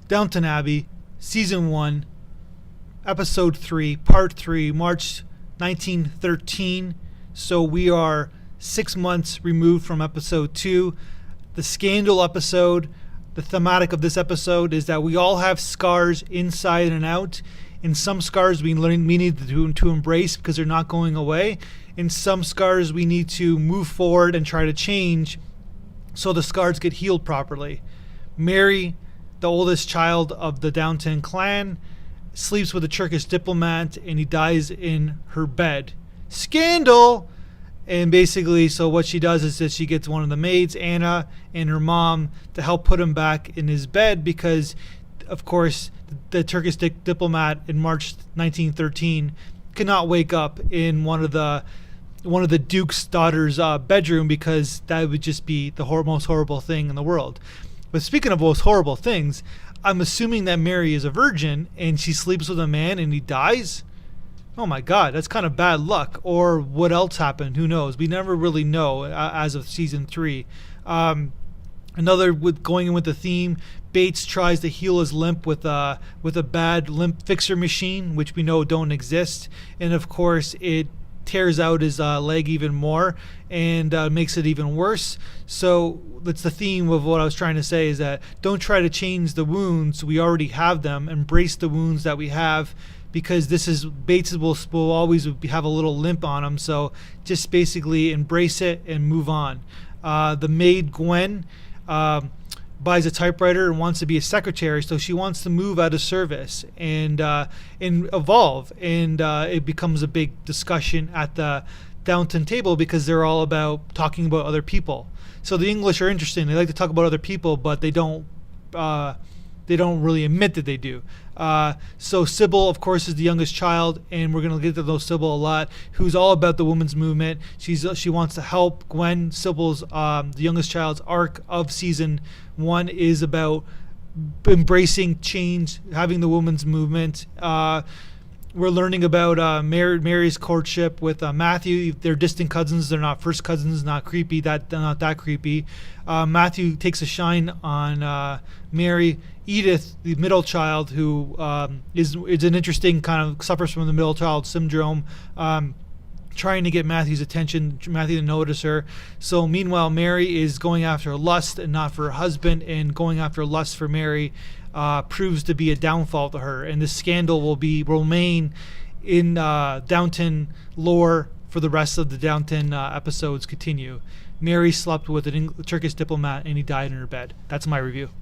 Downton Abbey, Season 1, Episode 3, Part 3, March 1913. So we are 6 months removed from Episode 2. The scandal episode, the thematic of this episode is that we all have scars inside and out. And some scars we need to embrace because they're not going away. And some scars we need to move forward and try to change so the scars get healed properly. Mary, the oldest child of the Downton clan, sleeps with a Turkish diplomat and he dies in her bed. Scandal! And basically, so what she does is that she gets one of the maids, Anna, and her mom to help put him back in his bed because, of course, the Turkish diplomat in March 1913 could not wake up in one of the Duke's daughter's bedroom because that would just be the most horrible thing in the world. But speaking of most horrible things, I'm assuming that Mary is a virgin and she sleeps with a man and he dies. Oh my God, that's kind of bad luck. Or what else happened? Who knows? We never really know as of season 3. Going in with the theme, Bates tries to heal his limp with a bad limp fixer machine, which we know don't exist, and of course it tears out his leg even more and makes it even worse. So that's the theme of what I was trying to say, is that don't try to change the wounds. We already have them. Embrace the wounds that we have, because Bates will always have a little limp on him. So just basically embrace it and move on. The maid Gwen buys a typewriter and wants to be a secretary, so she wants to move out of service and evolve, and it becomes a big discussion at the Downton table because they're all about talking about other people. So the English are interesting. They like to talk about other people, but they don't really admit that they do. So Sybil, of course, is the youngest child, and we're going to get to know Sybil a lot, who's all about the women's movement. She wants to help Gwen. Sybil's, the youngest child's arc of season 1 is about embracing change, having the women's movement. We're learning about Mary's courtship with Matthew. They're distant cousins. They're not first cousins. Not creepy. They're not that creepy. Matthew takes a shine on Mary. Edith, the middle child, who is an interesting kind of suffers from the middle child syndrome, trying to get Matthew's attention, Matthew to notice her. So meanwhile, Mary is going after lust and not for her husband, and going after lust for Mary proves to be a downfall to her. And this scandal will remain in Downton lore for the rest of the Downton episodes continue. Mary slept with a Turkish diplomat and he died in her bed. That's my review.